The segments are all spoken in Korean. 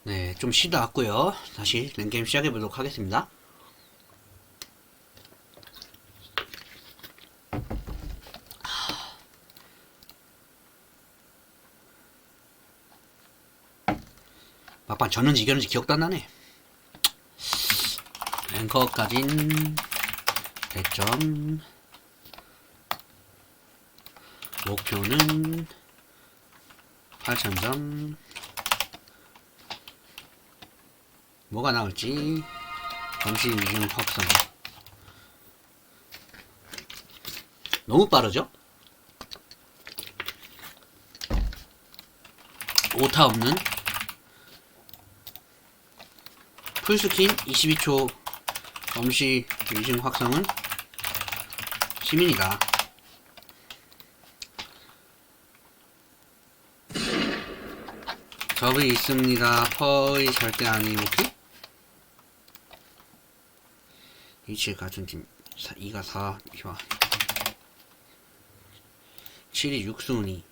네, 좀 쉬다 왔고요. 다시 랭게임 시작해보도록 하겠습니다. 막판 졌는지 이겼는지 기억도 안 나네. 랭커까진 100점. 목표는 8000점. 뭐가 나올지 잠시 위중 확성. 너무 빠르죠? 오타 없는 풀스킨 22초 검시 위중 확성은 시민이다. 접이 있습니다. 퍼이 절대 아님. 오케이? 위치 같은 팀 2가 4 좋아. 7이 6순위.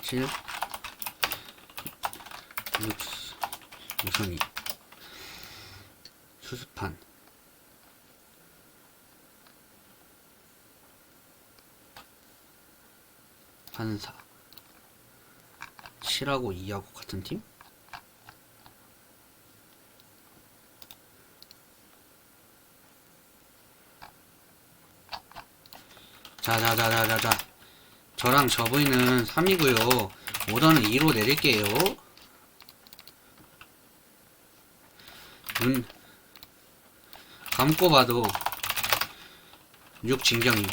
7 6순위. 수습판 판사 7하고 2하고 같은 팀? 자자자자자자, 저랑 저 부인은 3이고요 오더는 2로 내릴게요. 눈 감고 봐도 6 진경이.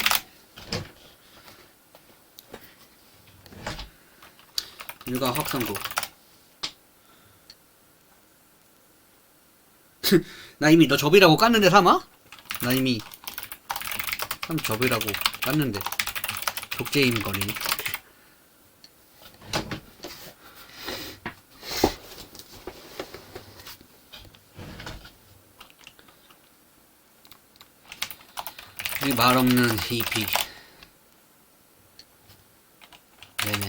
일가 확성구. 나 이미 너 접이라고 깠는데 삼아? 나 이미 접이라고 깠는데 독재임 거리네. 이 말 없는 EP. 네네.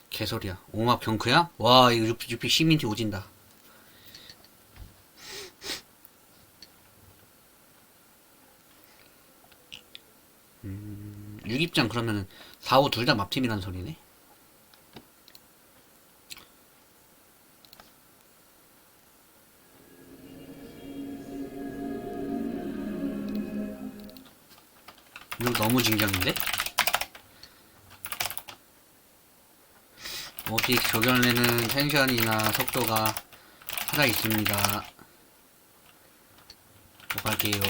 개소리야. 오막 경크야? 와, 이거 유피 시민티 오진다. 6입장 그러면은 4, 5 둘 다 맙팀이란 소리네. 이거 너무 진경인데? 오픽 조견래는 텐션이나 속도가 살아있습니다. 못 갈게요.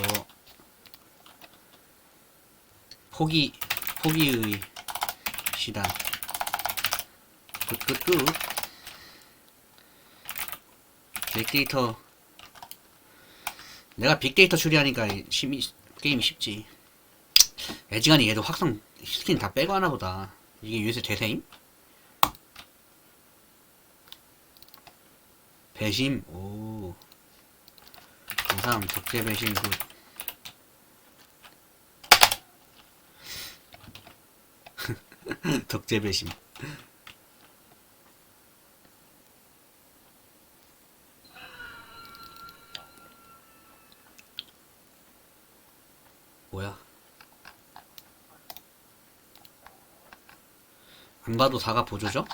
포기의 시단. 굿굿굿. 빅데이터. 내가 빅데이터 처리하니까 게임이 쉽지. 애지간히 얘도 확성 스킨 다 빼고 하나보다. 이게 요새 대세임? 배심. 오, 감사함. 독재 배심. 덕재 배심. 뭐야? 안 봐도 4가 보조죠?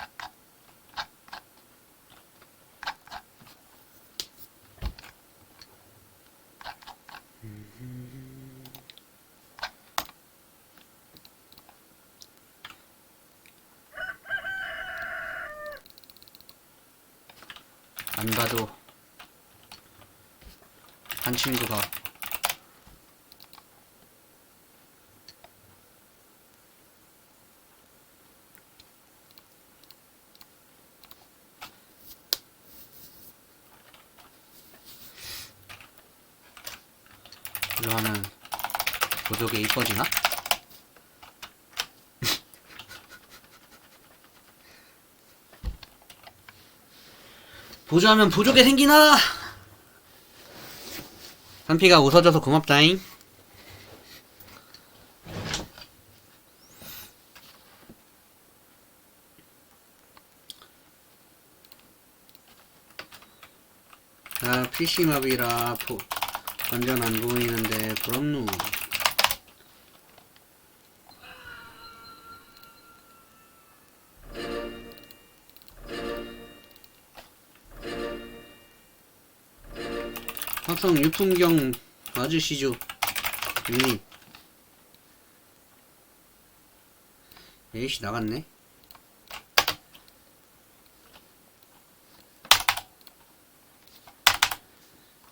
안 봐도 한 친구가 그러면은 보조개 이뻐지나? 보조하면 보조개 생기나? 3P가 웃어줘서 고맙다잉. 아, PC맵이라 완전 안 보이는데 부럽누. 합성 유풍경 맞으시죠? 형님. 에이씨, 나갔네.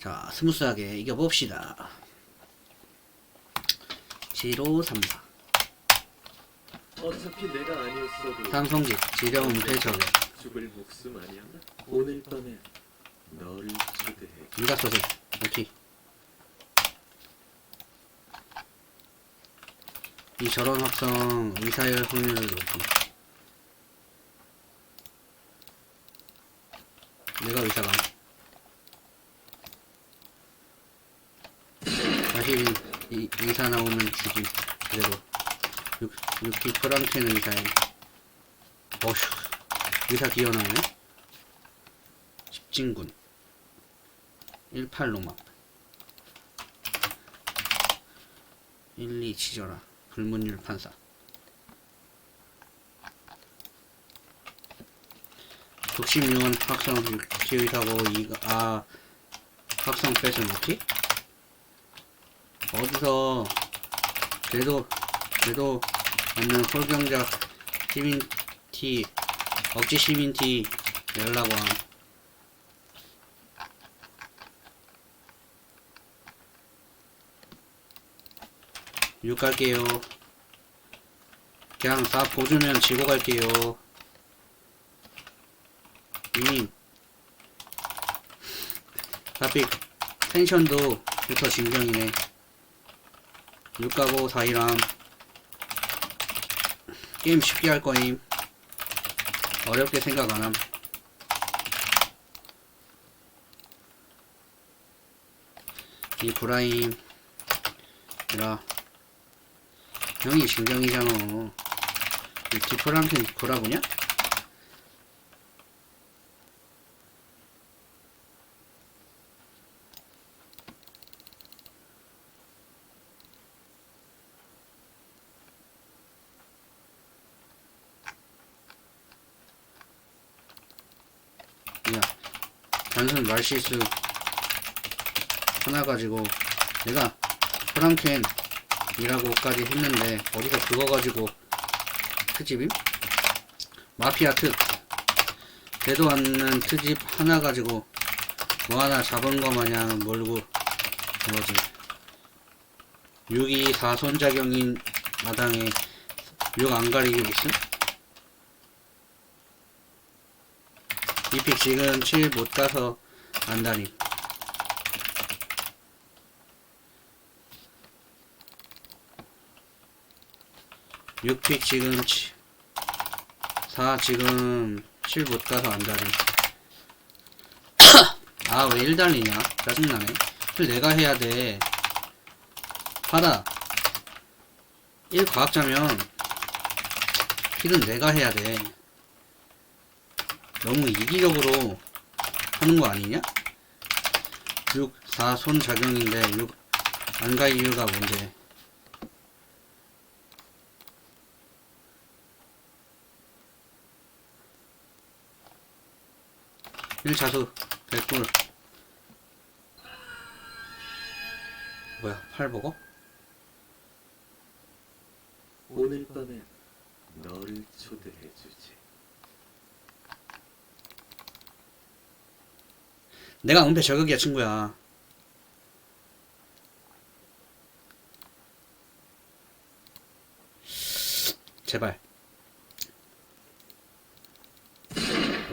자, 스무스하게 이겨봅시다. 7534 어차피 내가 아니었어도 삼성집 지령 은폐적에 죽을 목숨 아니야? 오늘 밤에 너를 초대해. 누가 쏘세요? 오케이. 이 저런 합성 의사율 확률을 높임. 내가 의사가 사실 의사 나오면 죽임. 그래도 6T 프랑켄 의사에 어휴 의사 기어나네. 집진군 18로막 12 치져라. 불문율 판사. 독심요원 확성 기의사고 이거 확성 뺏은 뭐지? 어디서 궤도 맞는 홀경작 시민티 억지 시민티 열라고 함. 육 갈게요. 그냥 4 보주면 지고 갈게요. 님 그래픽 텐션도 부터 진정이네. 6가고 4이람 게임 쉽게 할 거임. 어렵게 생각 안 함. 이 브라임 라 형이 진정이잖아. 이 디프랑켄 브라보냐? 야, 단순 말실수 하나 가지고 내가 프랑켄이라고까지 했는데 어디서 그거 가지고 트집임? 마피아 특 되도 않는 트집 하나 가지고 뭐 하나 잡은 거 마냥 몰고 그러지. 6이 4손작용인 마당에 6 안 가리고 있음? 이픽 지금 7 못 가서 안다니. 6픽 지금 4 지금 7 못 가서 안다니. 아, 왜 1 달리냐? 짜증나네. 킬 내가 해야 돼. 하다 1 과학자면 킬은 내가 해야 돼. 너무 이기적으로 하는 거 아니냐? 6, 4 손 작용인데 6 안 갈 이유가 뭔데? 1 자수 100불. 뭐야, 8 버거? 오늘 밤에 너를 초대해 주지. 내가 은폐 저격이야, 친구야. 제발.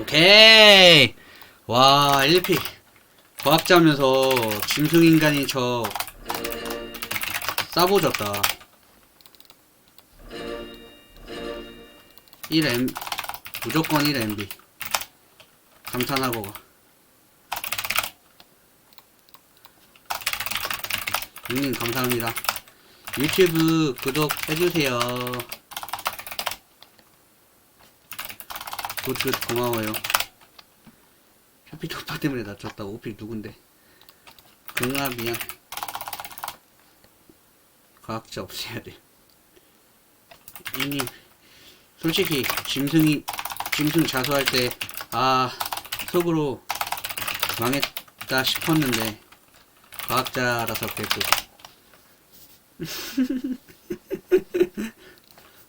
오케이. 와, 1픽 과학자면서 짐승인간이 저 싸보졌다. 1M 무조건 1MB 감탄하고 가. 님 감사합니다. 유튜브 구독해주세요. 굿굿 고마워요. 쇼핑 오빠 때문에 낮췄다고. 오피 누군데? 긍아 미안. 과학자 없애야 돼. 이님 솔직히 짐승 자수할 때 속으로 망했다 싶었는데 과학자라서 그랬고.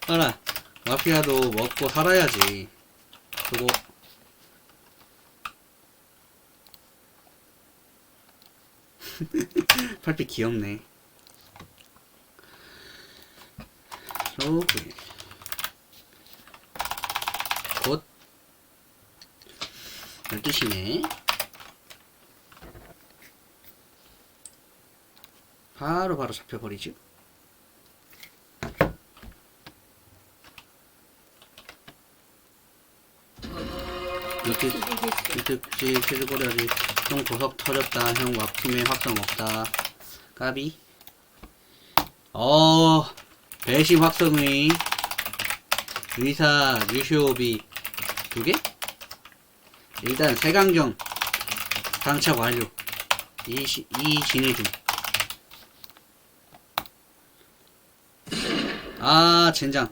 알아. 마피아도 먹고 살아야지. 그거 팔빛 귀엽네. 로그 곧 12시네. 바로 잡혀버리지. 이특지 실고려지. 형 보석 터졌다. 형 왁팀에 확성 없다. 까비. 배심 확성의 의사 유쇼비 2개? 일단 세강정 장착 완료. 이 진행 중. 젠장.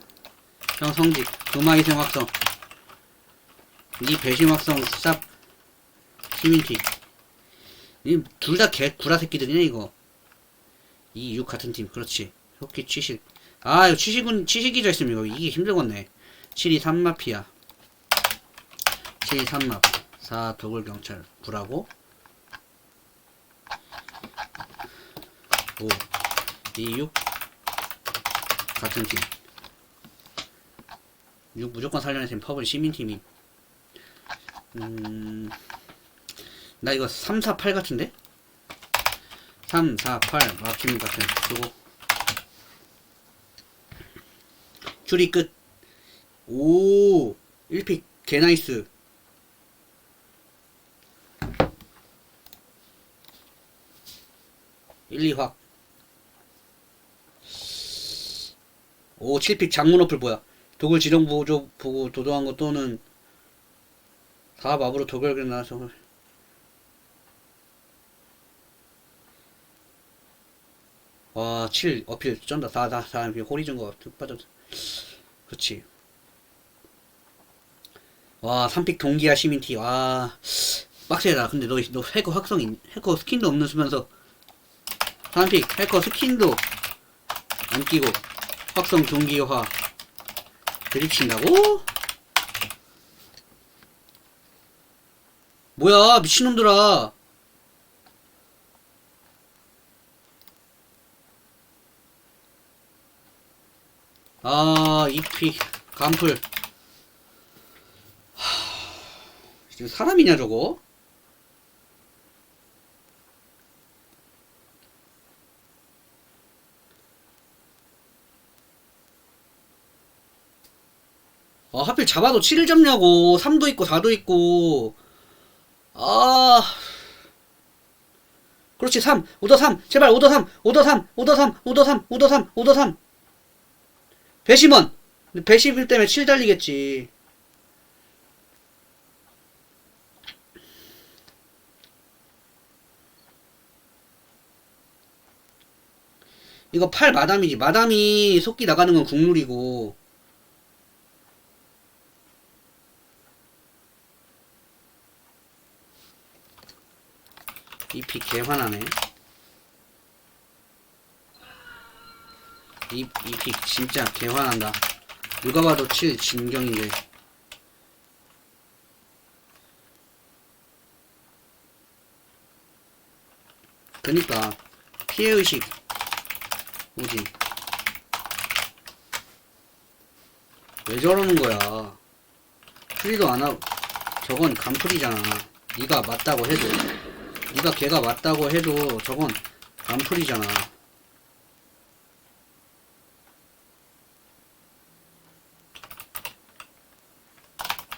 형 성직 금화이생 확성. 이 배심 확성 쌉 시민티. 이 둘 다 개 구라 새끼들이네 이거. 2, 6 같은 팀. 그렇지. 속기 취식. 이거 취식이자 있으면 이거 이게 힘들겠네. 7이 3마피아. 7이 3마. 4 도굴경찰. 9라고. 5, 2, 6 같은 팀. 6 무조건 살려낸 팀. 퍼블 시민팀이. 나 이거 3, 4, 8 같은데? 3, 4, 8 마키님 같은. 그거 추리 끝. 오 1픽 개나이스. 일, 2확. 오 7픽 장문 어플 뭐야. 도굴 지령 보조 보고 도도한 거 또는 4 마부로 도결을 나와서. 와, 7 어필 쩐다. 4 호리 준 거 빠졌어. 그렇지. 와, 3픽 동기화 시민티. 와, 빡세다. 근데 너 해커 확성이, 해커 스킨도 없는 수면서 3픽 해커 스킨도 안 끼고 확성 동기화 드립친다고? 뭐야, 미친놈들아. 이픽 간풀. 지금 사람이냐 저거? 하필 잡아도 7을 잡냐고. 3도 있고 4도 있고. 그렇지. 3 5더 3 제발. 5더 3 5더 3 5더 3 5더 3 5더 3 5더 3 배심원. 배심일 때문에 7 달리겠지. 이거 8 마담이지. 마담이 속기 나가는 건 국룰이고. 이픽 개화나네. 이픽 진짜 개화난다. 누가 봐도 7 진경인데. 그니까 피해의식 오지. 왜 저러는 거야. 풀이도 안하고. 저건 간풀이잖아. 네가 맞다고 해도. 네가 걔가 맞다고 해도 저건 간풀이잖아.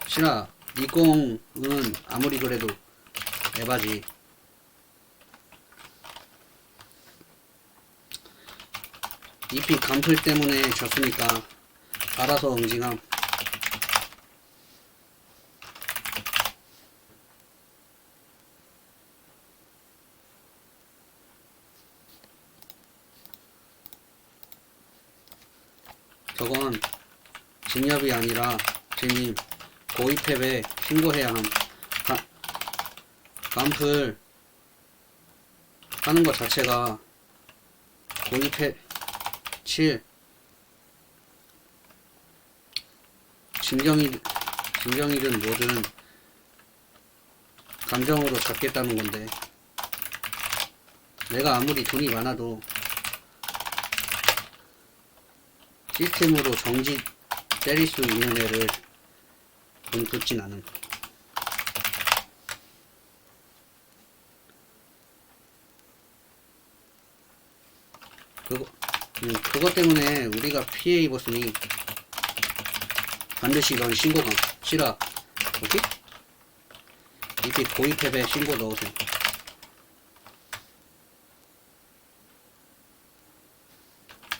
신아, 니 꽁은 아무리 그래도 에바지. 잎이 간풀 때문에 졌으니까 알아서 응징함. 저건 진엽이 아니라 제님 고위패배 신고해야 함. 간풀 하는 것 자체가 고위패 7 진경이든 뭐든 감정으로 잡겠다는 건데, 내가 아무리 돈이 많아도 시스템으로 정지 때릴 수 있는 애를 돈 붙진 않음. 그것 때문에 우리가 피해 입었으니 반드시 넌 신고가 싫어. 뭐지? 이게 고위패배 신고 넣으세요.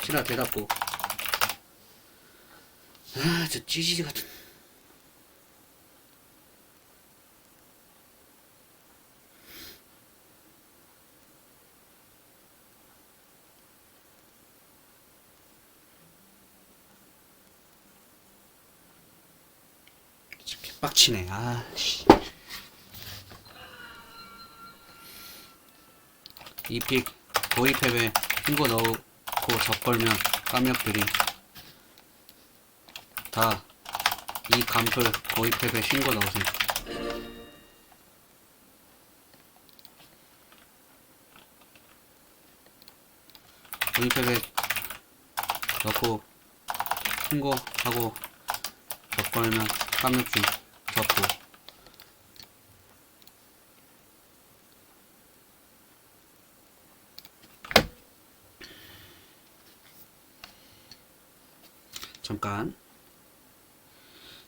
싫어 대답고. 아, 저 찌질이 같은. 빡치네. 아씨. 이픽 고위패배 신고 넣고 적걸면 깜역들이 다 이 간풀 고위패배 신고 넣으세요. 고위패배 넣고 신고하고 적걸면 깜역줄 접고. 잠깐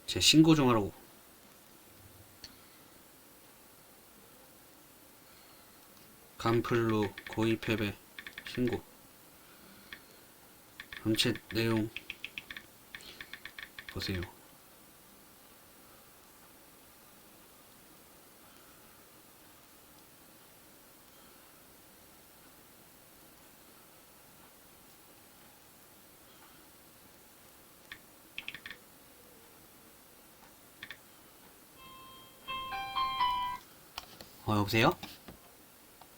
제 신고 좀 하라고. 간풀로 고위패배 신고. 전체 내용 보세요. 여보세요?